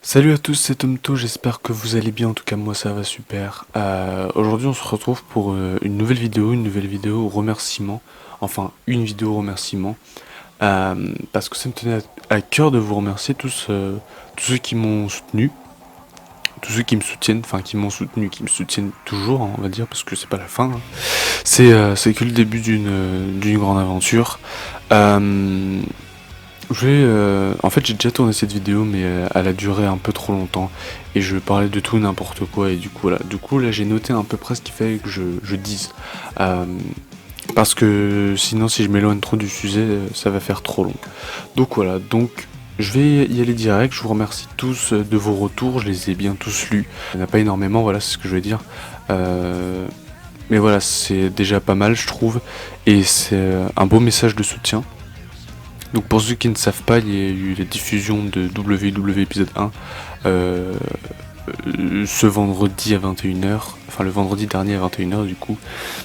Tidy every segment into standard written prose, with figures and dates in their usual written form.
Salut à tous, c'est Tomto, j'espère que vous allez bien, en tout cas moi ça va super. Aujourd'hui on se retrouve pour une nouvelle vidéo remerciement, enfin une vidéo remerciement, parce que ça me tenait à cœur de vous remercier tous ceux qui m'ont soutenu, tous ceux qui me soutiennent, enfin qui m'ont soutenu, qui me soutiennent toujours, hein, on va dire, parce que c'est pas la fin, hein. C'est que le début d'une grande aventure. Euh, en fait, j'ai déjà tourné cette vidéo, mais elle a duré un peu trop longtemps et je parlais de tout et n'importe quoi. Et du coup, voilà. Du coup, là, j'ai noté à peu près ce qu'il fallait que je dise. Euh, Parce que sinon, si je m'éloigne trop du sujet, ça va faire trop long. Donc voilà. Donc, je vais y aller direct. Je vous remercie tous de vos retours. Je les ai bien tous lus. Il n'y en a pas énormément, voilà, c'est ce que je vais dire. Euh, mais voilà, c'est déjà pas mal, je trouve. Et c'est un beau message de soutien. Donc pour ceux qui ne savent pas, il y a eu la diffusion de WWE épisode 1 euh, ce vendredi à 21h, enfin le vendredi dernier à 21h du coup,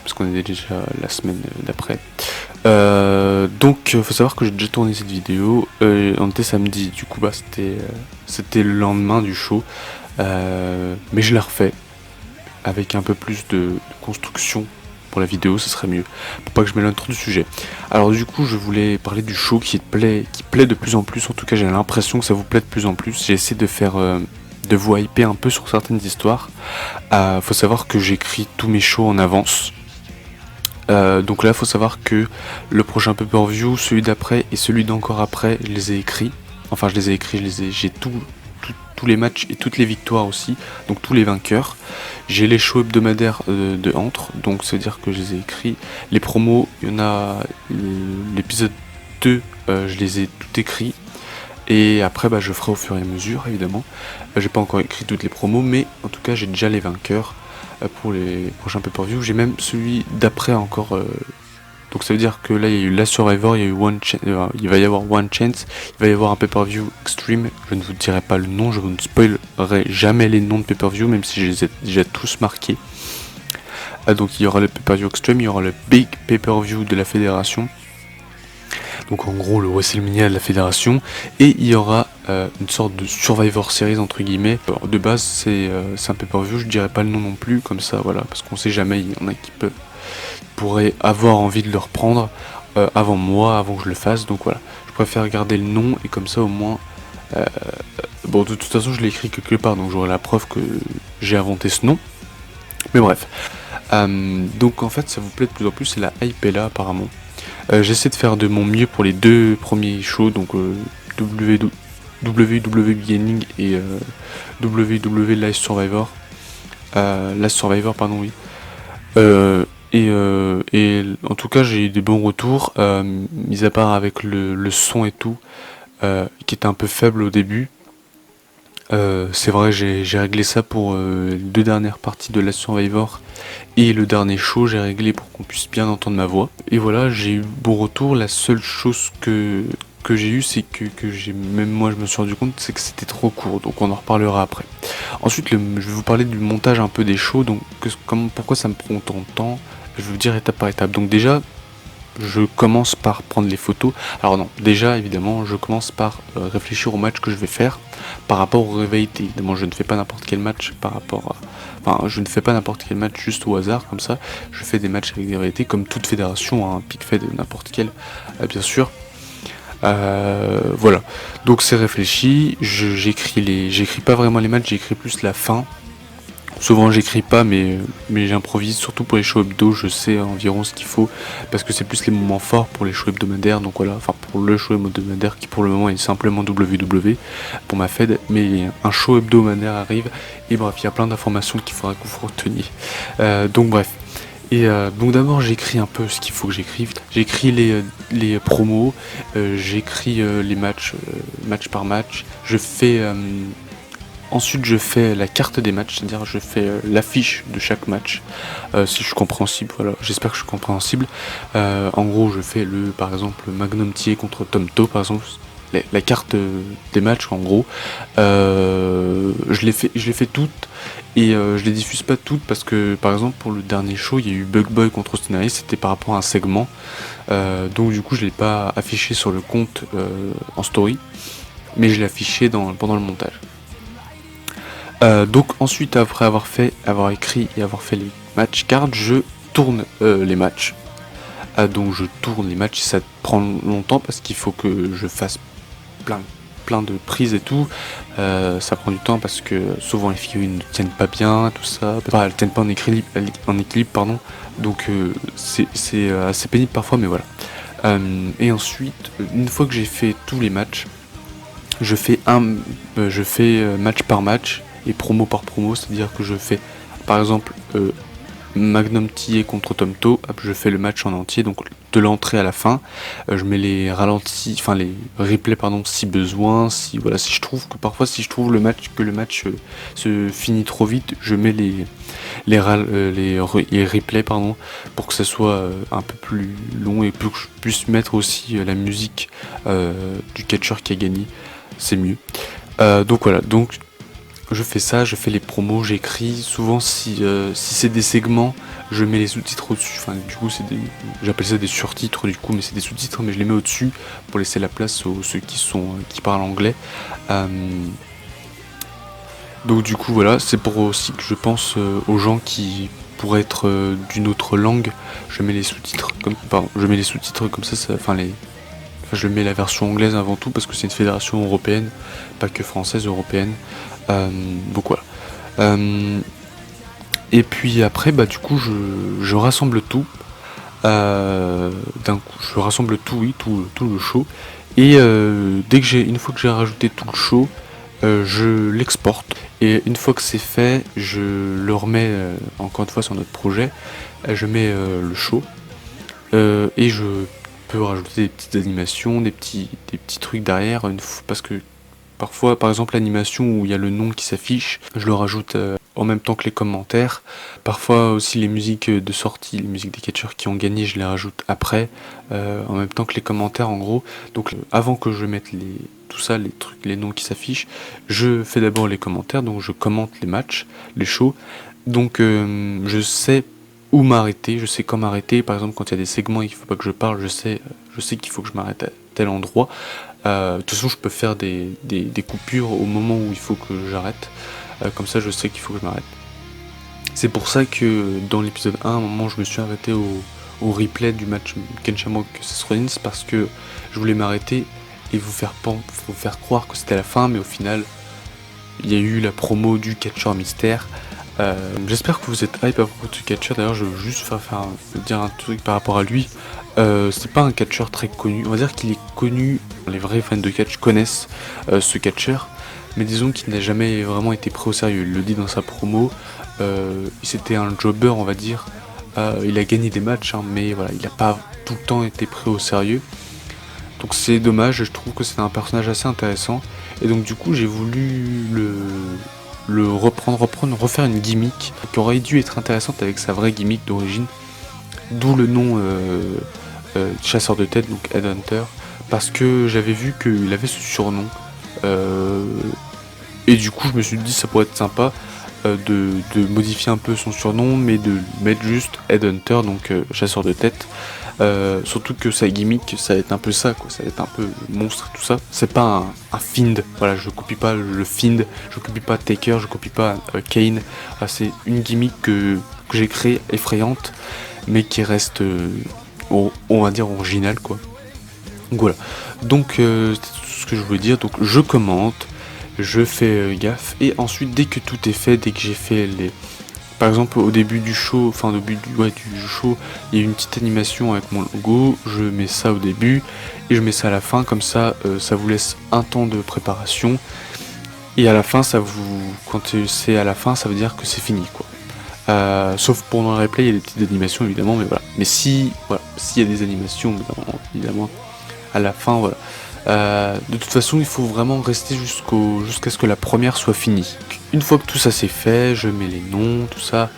parce qu'on est déjà la semaine d'après. Donc faut savoir que j'ai déjà tourné cette vidéo, on était samedi, du coup bah c'était le lendemain du show, mais je l'ai refait avec un peu plus de construction pour la vidéo, ce serait mieux, pour pas que je m'éloigne trop du sujet. Alors du coup, je voulais parler du show qui plaît de plus en plus, en tout cas j'ai l'impression que ça vous plaît de plus en plus. J'ai essayé de faire, de vous hyper un peu sur certaines histoires. Faut savoir que j'écris tous mes shows en avance. Donc là, faut savoir que le prochain pay-per-view, celui d'après et celui d'encore après, je les ai écrits. Enfin, je les ai écrits, j'ai tous les matchs et toutes les victoires aussi, donc tous les vainqueurs. J'ai les shows hebdomadaires de Entre, donc c'est à dire que je les ai écrits. Les promos, il y en a l'épisode 2, je les ai tout écrits. Et après, bah, je ferai au fur et à mesure, évidemment. J'ai pas encore écrit toutes les promos, mais en tout cas, j'ai déjà les vainqueurs pour les prochains pay-per-view. J'ai même celui d'après encore. Donc ça veut dire que là, il y a eu la Survivor, il y a eu il va y avoir One Chance, il va y avoir un pay-per-view Extreme. Je ne vous dirai pas le nom, je vous ne spoilerai jamais les noms de pay-per-view, même si je les ai déjà tous marqués. Donc il y aura le pay-per-view Extreme, il y aura le Big pay-per-view de la fédération. Donc en gros le WrestleMania de la fédération, et il y aura une sorte de Survivor Series entre guillemets. Alors, de base c'est un pay-per-view, je dirais pas le nom non plus, comme ça voilà, parce qu'on sait jamais, il y en a qui pourraient avoir envie de le reprendre avant moi, avant que je le fasse, donc voilà. Je préfère garder le nom, et comme ça au moins... bon de toute façon je l'ai écrit quelque part, donc j'aurai la preuve que j'ai inventé ce nom. Mais bref. Donc en fait ça vous plaît de plus en plus, et la hype est là apparemment. J'essaie de faire de mon mieux pour les deux premiers shows, donc WWE Beginning et WWE Live Survivor. Last Survivor, pardon, oui. Et en tout cas, j'ai eu des bons retours, mis à part avec le son et tout, qui était un peu faible au début. C'est vrai, j'ai réglé ça pour les deux dernières parties de Last Survivor et le dernier show, j'ai réglé pour qu'on puisse bien entendre ma voix. Et voilà, j'ai eu bon retour. La seule chose que j'ai eu, c'est que même moi je me suis rendu compte, c'est que c'était trop court, donc on en reparlera après. Ensuite, je vais vous parler du montage un peu des shows, donc pourquoi ça me prend autant de temps. Je vais vous dire étape par étape. Donc déjà, je commence par prendre les photos. Alors non, déjà évidemment, je commence par réfléchir au match que je vais faire par rapport au rivalités. Évidemment, je ne fais pas n'importe quel match par rapport à... Enfin, je ne fais pas n'importe quel match juste au hasard comme ça. Je fais des matchs avec des rivalités comme toute fédération, hein, pic fait de n'importe quel, bien sûr. Voilà. Donc c'est réfléchi. J'écris pas vraiment les matchs, j'écris plus la fin. Souvent j'écris pas, mais j'improvise, surtout pour les shows hebdo, je sais environ ce qu'il faut, parce que c'est plus les moments forts pour les shows hebdomadaires, donc voilà, enfin pour le show hebdomadaire qui pour le moment est simplement WWE pour ma Fed, mais un show hebdomadaire arrive, et bref, il y a plein d'informations qu'il faudra que vous reteniez. Donc bref. Et donc d'abord j'écris un peu ce qu'il faut que j'écrive, j'écris les promos, j'écris les matchs, match par match, ensuite je fais la carte des matchs, c'est-à-dire je fais l'affiche de chaque match, si je suis compréhensible, voilà, j'espère que je suis compréhensible. En gros je fais par exemple Magnum Thier contre Tomto par exemple, la carte des matchs en gros. Je les fais toutes, et je les diffuse pas toutes parce que par exemple pour le dernier show il y a eu Bug Boy contre Austin Aries, c'était par rapport à un segment, donc du coup je l'ai pas affiché sur le compte en story, mais je l'ai affiché pendant le montage. Donc ensuite, après avoir écrit et avoir fait les match cards, je tourne les matchs. Donc je tourne les matchs, ça prend longtemps parce qu'il faut que je fasse plein de prises et tout. Ça prend du temps parce que souvent les figurines ne tiennent pas bien, tout ça. Enfin, elles tiennent pas en équilibre, pardon. Donc c'est assez pénible parfois, mais voilà. Et ensuite, une fois que j'ai fait tous les matchs, je fais match par match et promo par promo, c'est-à-dire que je fais par exemple Magnum TA contre Tomto, je fais le match en entier, donc de l'entrée à la fin. Je mets les ralentis, enfin les replays pardon, si besoin, si je trouve que parfois si je trouve que le match se finit trop vite, je mets les replays pardon, pour que ça soit un peu plus long et que je puisse mettre aussi la musique du catcheur qui a gagné, c'est mieux. Donc voilà, donc je fais ça, je fais les promos, j'écris. Souvent, si c'est des segments, je mets les sous-titres au-dessus. Enfin, du coup, j'appelle ça des surtitres, du coup, mais c'est des sous-titres, mais je les mets au-dessus pour laisser la place aux ceux qui parlent anglais. Donc, du coup, voilà, c'est pour aussi que je pense aux gens qui pourraient être d'une autre langue. Je mets les sous-titres comme ça, je mets la version anglaise avant tout parce que c'est une fédération européenne, pas que française, européenne. Donc voilà. Et puis après, bah du coup, je rassemble tout. D'un coup, je rassemble tout, oui, tout le show. Et une fois que j'ai rajouté tout le show, je l'exporte. Et une fois que c'est fait, je le remets encore une fois sur notre projet. Je mets le show et je peux rajouter des petites animations, des petits trucs derrière, parce que parfois, par exemple, l'animation où il y a le nom qui s'affiche, je le rajoute en même temps que les commentaires. Parfois aussi les musiques de sortie, les musiques des catcheurs qui ont gagné, je les rajoute après, en même temps que les commentaires en gros. Donc avant que je mette tout ça, les trucs, les noms qui s'affichent, je fais d'abord les commentaires, donc je commente les matchs, les shows. Donc je sais où m'arrêter, je sais quand m'arrêter. Par exemple, quand il y a des segments et qu'il faut pas que je parle, je sais qu'il faut que je m'arrête à tel endroit. De toute façon, je peux faire des coupures au moment où il faut que j'arrête. Comme ça, je sais qu'il faut que je m'arrête. C'est pour ça que dans l'épisode 1, à un moment, je me suis arrêté au replay du match Ken Shamrock Seth Rollins parce que je voulais m'arrêter et vous faire croire que c'était la fin, mais au final, il y a eu la promo du catcheur mystère. J'espère que vous êtes hype à propos de ce catcheur. D'ailleurs, je veux juste dire un truc par rapport à lui. C'est pas un catcheur très connu. On va dire qu'il est connu. Les vrais fans de catch connaissent ce catcheur, mais disons qu'il n'a jamais vraiment été pris au sérieux. Il le dit dans sa promo. C'était un jobber, on va dire. Il a gagné des matchs, hein, mais voilà, il n'a pas tout le temps été pris au sérieux. Donc c'est dommage. Je trouve que c'est un personnage assez intéressant. Et donc du coup, j'ai voulu refaire une gimmick qui aurait dû être intéressante avec sa vraie gimmick d'origine, d'où le nom chasseur de tête, donc Headhunter, parce que j'avais vu qu'il avait ce surnom et du coup je me suis dit ça pourrait être sympa de modifier un peu son surnom, mais de mettre juste Headhunter, donc chasseur de tête. Surtout que sa gimmick, ça va être un peu ça, quoi. Ça va être un peu monstre, tout ça. C'est pas un Fiend. Voilà, je copie pas le Fiend, je copie pas Taker, je copie pas Kane. C'est une gimmick que j'ai créée, effrayante, mais qui reste, on va dire, originale, quoi. Donc voilà. Donc c'est tout ce que je voulais dire. Donc je commente, je fais gaffe, et ensuite dès que tout est fait, dès que j'ai fait par exemple au début du show, enfin au début du show, il y a une petite animation avec mon logo, je mets ça au début et je mets ça à la fin, comme ça ça vous laisse un temps de préparation, et à la fin quand c'est à la fin, ça veut dire que c'est fini, quoi. Sauf pendant le replay, il y a des petites animations évidemment, mais voilà. Mais s'il y a des animations évidemment à la fin, voilà. De toute façon, il faut vraiment rester jusqu'à ce que la première soit finie. Une fois que tout ça c'est fait, je mets les noms, tout ça.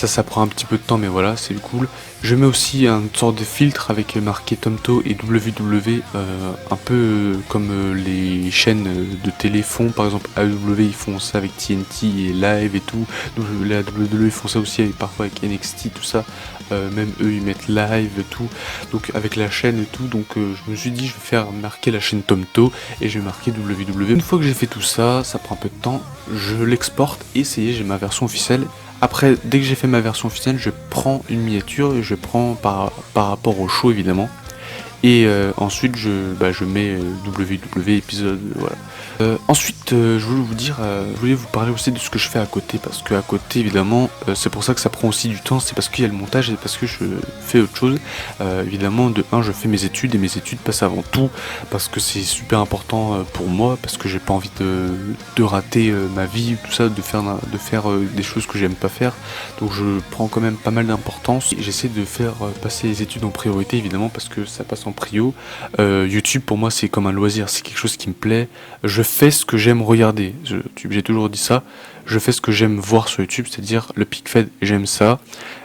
Ça prend un petit peu de temps, mais voilà, c'est cool. Je mets aussi une sorte de filtre avec marqué Tomto et WW, un peu comme les chaînes de télé font. Par exemple, AEW ils font ça avec TNT et Live et tout. Donc la WWE ils font ça aussi parfois avec NXT, tout ça. Même eux ils mettent Live et tout. Donc avec la chaîne et tout. Donc je me suis dit je vais faire marquer la chaîne Tomto et je vais marquer WWE. Une fois que j'ai fait tout ça, ça prend un peu de temps. Je l'exporte et ça y est, j'ai ma version officielle. Après, dès que j'ai fait ma version officielle, je prends une miniature et je prends par rapport au show évidemment. Et ensuite, je mets WW épisode, voilà. Ensuite, je voulais vous dire, je voulais vous parler aussi de ce que je fais à côté, parce que à côté, évidemment, c'est pour ça que ça prend aussi du temps, c'est parce qu'il y a le montage et parce que je fais autre chose. Évidemment, de un, je fais mes études et mes études passent avant tout, parce que c'est super important pour moi, parce que j'ai pas envie de rater ma vie, tout ça, de faire des choses que j'aime pas faire. Donc je prends quand même pas mal d'importance. J'essaie de faire passer les études en priorité, évidemment, parce que ça passe en prio. YouTube, pour moi, c'est comme un loisir, c'est quelque chose qui me plaît. Je fais ce que j'aime regarder. J'ai toujours dit ça. Je fais ce que j'aime voir sur YouTube, c'est-à-dire le PicFed, j'aime ça.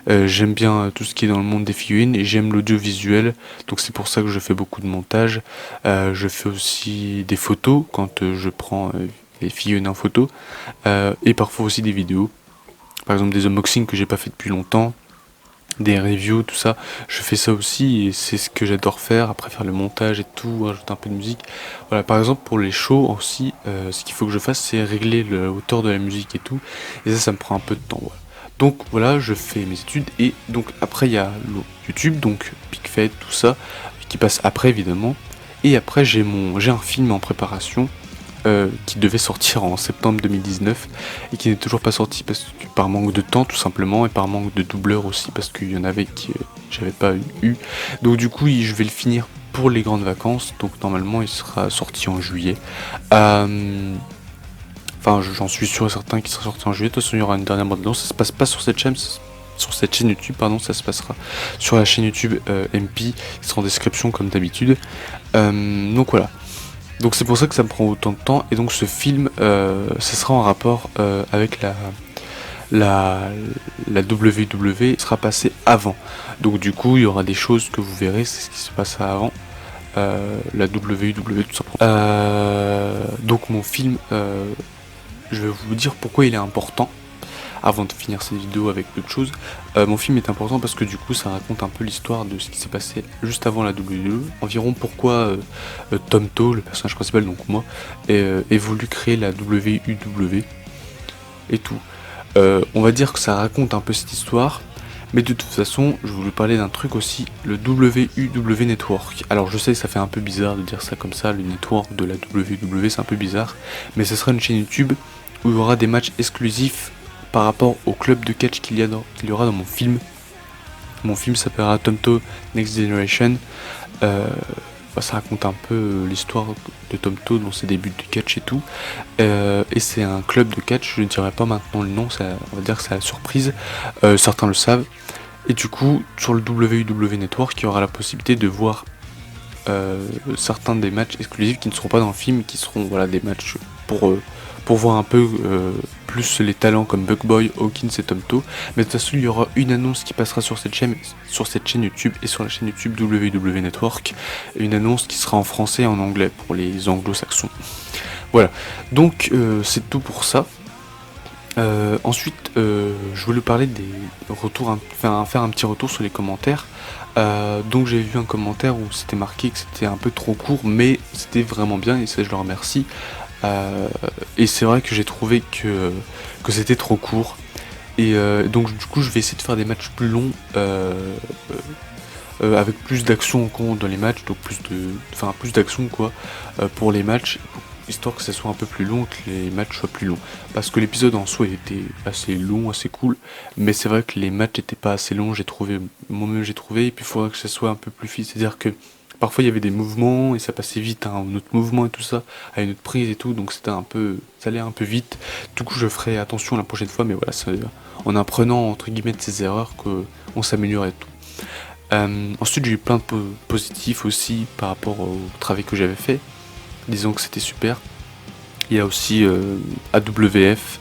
J'aime bien tout ce qui est dans le monde des figurines et j'aime l'audiovisuel. Donc c'est pour ça que je fais beaucoup de montage. Je fais aussi des photos quand je prends les figurines en photo. Et parfois aussi des vidéos. Par exemple des unboxings que j'ai pas fait depuis longtemps, des reviews, tout ça. Je fais ça aussi et c'est ce que j'adore faire. Après faire le montage et tout, rajouter un peu de musique. Voilà, par exemple pour les shows aussi, ce qu'il faut que je fasse c'est régler la hauteur de la musique et tout. Et ça me prend un peu de temps. Voilà. Donc voilà, je fais mes études et donc après il y a YouTube, donc PicFed, tout ça, qui passe après évidemment. Et après j'ai un film en préparation qui devait sortir en septembre 2019 et qui n'est toujours pas sorti parce que par manque de temps tout simplement et par manque de doubleurs aussi parce qu'il y en avait qui j'avais pas eu. Donc du coup je vais le finir pour les grandes vacances, donc normalement il sera sorti en juillet. Enfin j'en suis sûr et certain qu'il sera sorti en juillet. De toute façon il y aura une dernière bande-annonce, ça se passe pas sur cette chaîne. Sur cette chaîne YouTube, pardon, ça se passera sur la chaîne YouTube MP, qui sera en description comme d'habitude. Donc voilà. Donc c'est pour ça que ça me prend autant de temps. Et donc ce film, ça sera en rapport avec la WWE, sera passé avant. Donc du coup, il y aura des choses que vous verrez, c'est ce qui se passe avant. La WWE tout simplement. Donc mon film, je vais vous dire pourquoi il est important. Avant de finir cette vidéo avec d'autres choses, mon film est important parce que du coup ça raconte un peu l'histoire de ce qui s'est passé juste avant la WWE, environ pourquoi Tomto, le personnage principal, donc moi, ait voulu créer la WUW et tout. On va dire que ça raconte un peu cette histoire, mais de toute façon je voulais parler d'un truc aussi, le WUW Network. Alors je sais que ça fait un peu bizarre de dire ça comme ça, le network de la WW c'est un peu bizarre, mais ce sera une chaîne YouTube où il y aura des matchs exclusifs par rapport au club de catch qu'il y aura dans mon film. Mon film s'appellera Tomto Next Generation. Ça raconte un peu l'histoire de Tomto dans ses débuts de catch et tout. Et c'est un club de catch, je ne dirai pas maintenant le nom, on va dire que c'est la surprise. Certains le savent. Et du coup, sur le WW Network, il y aura la possibilité de voir certains des matchs exclusifs qui ne seront pas dans le film, qui seront voilà, des matchs pour voir un peu plus les talents comme Bugboy, Hawkins et Tomto. Mais de toute façon il y aura une annonce qui passera sur cette chaîne YouTube et sur la chaîne YouTube WW Network. Une annonce qui sera en français et en anglais pour les anglo-saxons. Voilà, donc c'est tout pour ça. Ensuite, je voulais parler des retours, faire un petit retour sur les commentaires. Donc j'ai vu un commentaire où c'était marqué que c'était un peu trop court, mais c'était vraiment bien et ça je le remercie. Et c'est vrai que j'ai trouvé que c'était trop court. Et donc du coup je vais essayer de faire des matchs plus longs, avec plus d'action dans les matchs, donc plus d'action quoi, pour les matchs, histoire que ça soit un peu plus long, que les matchs soient plus longs. Parce que l'épisode en soi était assez long, assez cool, mais c'est vrai que les matchs étaient pas assez longs, moi-même j'ai trouvé, et puis il faudrait que ça soit un peu plus vite, c'est-à-dire que parfois il y avait des mouvements et ça passait vite à un autre mouvement et tout ça, à une autre prise et tout, donc ça allait un peu vite. Du coup je ferai attention la prochaine fois, mais voilà, en apprenant entre guillemets de ces erreurs qu'on s'améliorait et tout. Ensuite j'ai eu plein de positifs aussi par rapport au travail que j'avais fait, disons que c'était super. Il y a aussi AWF,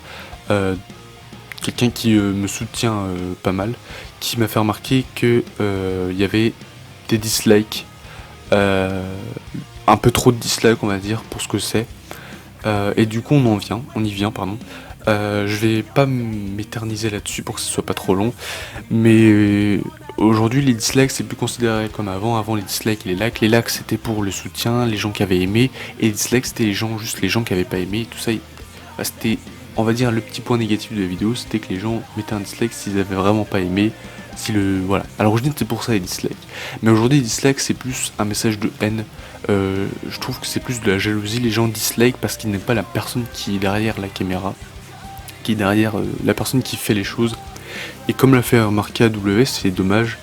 quelqu'un qui me soutient pas mal, qui m'a fait remarquer que il y avait des dislikes, un peu trop de dislikes on va dire pour ce que c'est. Et du coup on y vient pardon. Je vais pas m'éterniser là-dessus pour que ce soit pas trop long, mais aujourd'hui les dislikes c'est plus considéré comme avant. Avant les dislikes et les likes c'était pour le soutien, les gens qui avaient aimé, et les dislikes c'était juste les gens qui avaient pas aimé, et tout ça c'était, on va dire, le petit point négatif de la vidéo, c'était que les gens mettaient un dislike s'ils avaient vraiment pas aimé, si le voilà. À l'origine c'est pour ça les dislikes, mais aujourd'hui les dislikes c'est plus un message de haine. Je trouve que c'est plus de la jalousie. Les gens dislike parce qu'ils n'aiment pas la personne qui est derrière la caméra, qui est derrière la personne qui fait les choses. Et comme l'a fait remarquer AW, c'est dommage.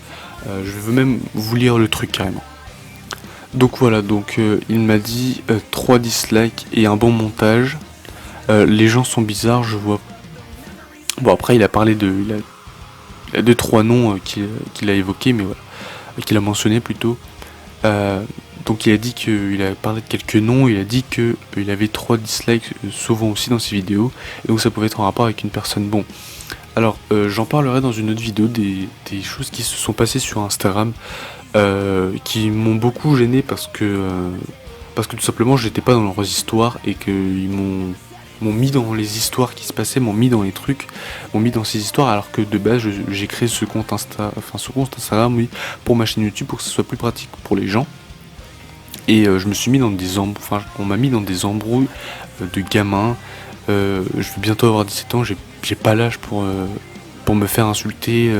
Je veux même vous lire le truc carrément. Donc voilà, il m'a dit 3 dislikes et un bon montage. Les gens sont bizarres, je vois. Bon après il a parlé il a 2-3 noms qu'il a évoqués, mais voilà, qu'il a mentionné plutôt. Donc il a dit qu'il a parlé de quelques noms, il a dit qu'il avait 3 dislikes souvent aussi dans ses vidéos, et donc ça pouvait être en rapport avec une personne. Bon, alors j'en parlerai dans une autre vidéo des choses qui se sont passées sur Instagram, qui m'ont beaucoup gêné parce que tout simplement j'étais pas dans leurs histoires, et qu'ils m'ont mis dans les histoires qui se passaient, m'ont mis dans les trucs, m'ont mis dans ces histoires, alors que de base j'ai créé ce compte Instagram, oui, pour ma chaîne YouTube, pour que ce soit plus pratique pour les gens. Et je me suis mis dans on m'a mis dans des embrouilles de gamins. Je vais bientôt avoir 17 ans, j'ai pas l'âge pour me faire insulter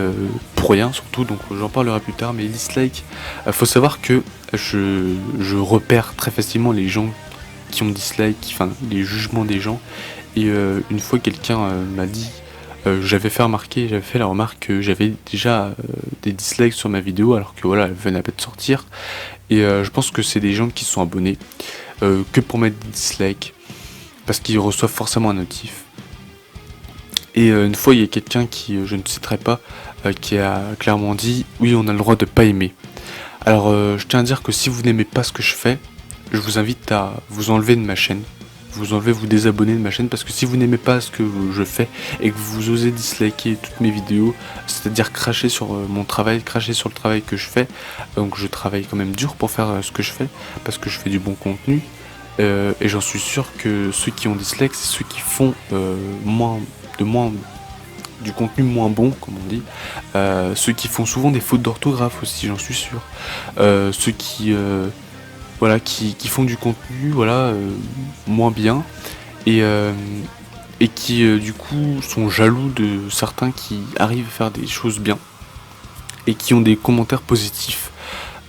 pour rien surtout, donc j'en parlerai plus tard. Mais les dislikes, faut savoir que je repère très facilement les gens qui ont dislike, enfin les jugements des gens. Et une fois quelqu'un m'a dit, j'avais fait la remarque que j'avais déjà des dislikes sur ma vidéo, alors que voilà, elle venait à peine de sortir. Et je pense que c'est des gens qui sont abonnés que pour mettre des dislikes, parce qu'ils reçoivent forcément un notif. Et une fois il y a quelqu'un qui, je ne citerai pas, qui a clairement dit oui, on a le droit de pas aimer. Alors je tiens à dire que si vous n'aimez pas ce que je fais, je vous invite à vous enlever de ma chaîne, vous désabonner de ma chaîne, parce que si vous n'aimez pas ce que je fais et que vous osez disliker toutes mes vidéos, c'est-à-dire cracher sur mon travail, cracher sur le travail que je fais, donc je travaille quand même dur pour faire ce que je fais, parce que je fais du bon contenu, et j'en suis sûr que ceux qui ont dislike, c'est ceux qui font du contenu moins bon, comme on dit, ceux qui font souvent des fautes d'orthographe aussi, j'en suis sûr, ceux qui font du contenu moins bien, et qui du coup sont jaloux de certains qui arrivent à faire des choses bien et qui ont des commentaires positifs.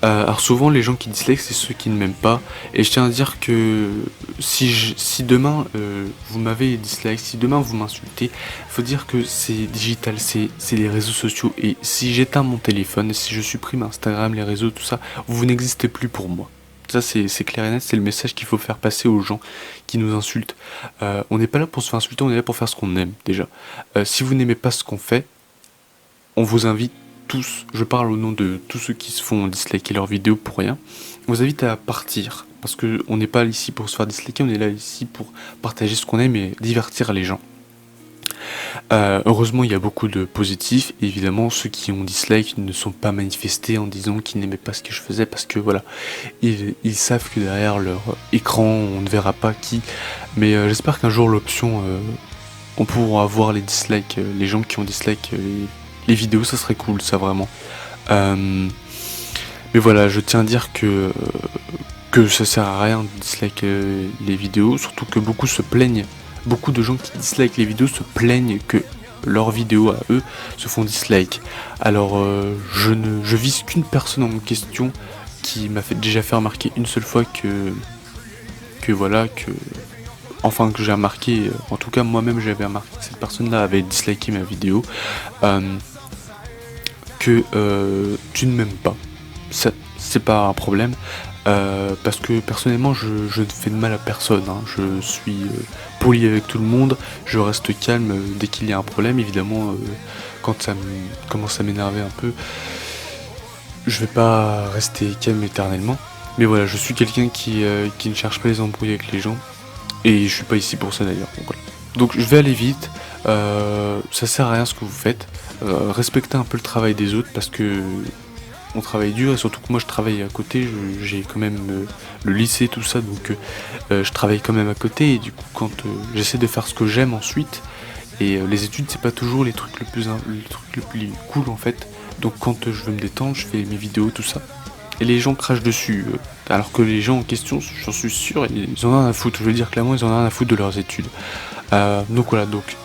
Alors souvent les gens qui dislike, c'est ceux qui ne m'aiment pas, et je tiens à dire que si demain vous m'avez dislike, si demain vous m'insultez, faut dire que c'est digital, c'est les réseaux sociaux, et si j'éteins mon téléphone, si je supprime Instagram, les réseaux, tout ça, vous n'existez plus pour moi. Ça c'est clair et net, c'est le message qu'il faut faire passer aux gens qui nous insultent. On n'est pas là pour se faire insulter, on est là pour faire ce qu'on aime déjà. Si vous n'aimez pas ce qu'on fait, on vous invite tous, je parle au nom de tous ceux qui se font disliker leurs vidéos pour rien, on vous invite à partir, parce qu'on n'est pas ici pour se faire disliker, on est là ici pour partager ce qu'on aime et divertir les gens. Heureusement il y a beaucoup de positifs, et évidemment ceux qui ont dislike ne sont pas manifestés en disant qu'ils n'aimaient pas ce que je faisais, parce que voilà, ils savent que derrière leur écran on ne verra pas qui, mais j'espère qu'un jour l'option, on pourra voir les dislikes, les gens qui ont dislike les vidéos, ça serait cool ça vraiment. Mais voilà, je tiens à dire que ça sert à rien de dislike les vidéos, surtout que beaucoup de gens qui dislike les vidéos se plaignent que leurs vidéos à eux se font dislike. Alors je vise qu'une personne en question qui m'a déjà fait remarquer une seule fois que j'ai remarqué, en tout cas moi-même j'avais remarqué que cette personne-là avait disliké ma vidéo, que tu ne m'aimes pas. Ça, c'est pas un problème, parce que personnellement je ne fais de mal à personne, hein. Je suis poli avec tout le monde, je reste calme dès qu'il y a un problème. Évidemment quand ça commence à m'énerver un peu, je vais pas rester calme éternellement, mais voilà, je suis quelqu'un qui ne cherche pas les embrouilles avec les gens, et je suis pas ici pour ça d'ailleurs, donc voilà. Donc je vais aller vite, ça sert à rien ce que vous faites, respectez un peu le travail des autres parce que on travaille dur et surtout que moi je travaille à côté, j'ai quand même le lycée tout ça donc je travaille quand même à côté et du coup quand j'essaie de faire ce que j'aime ensuite et les études c'est pas toujours les trucs le plus cool en fait. Donc quand je veux me détendre, je fais mes vidéos tout ça. Et les gens crachent dessus, alors que les gens en question, j'en suis sûr, ils en ont rien à foutre. Je veux dire clairement, ils en ont rien à foutre de leurs études. Donc voilà, donc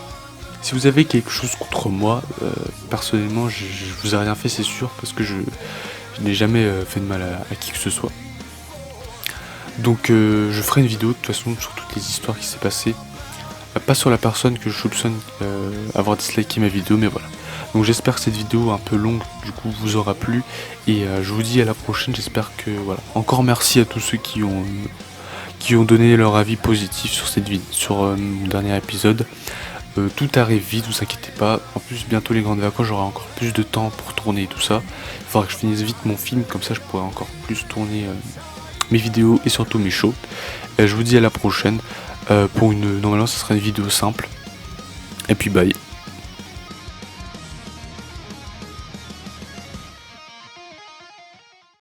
si vous avez quelque chose contre moi, personnellement, je vous ai rien fait, c'est sûr, parce que je n'ai jamais fait de mal à qui que ce soit. Donc je ferai une vidéo de toute façon sur toutes les histoires qui s'est passées. Pas sur la personne que je soupçonne avoir disliké ma vidéo, mais voilà. Donc j'espère que cette vidéo un peu longue du coup vous aura plu et je vous dis à la prochaine. J'espère que voilà. Encore merci à tous ceux qui ont donné leur avis positif sur cette vidéo, sur mon dernier épisode. Tout arrive vite, vous inquiétez pas. En plus bientôt les grandes vacances, j'aurai encore plus de temps pour tourner et tout ça. Il faudra que je finisse vite mon film, comme ça je pourrai encore plus tourner mes vidéos et surtout mes shows. Je vous dis à la prochaine. Normalement ça sera une vidéo simple. Et puis bye.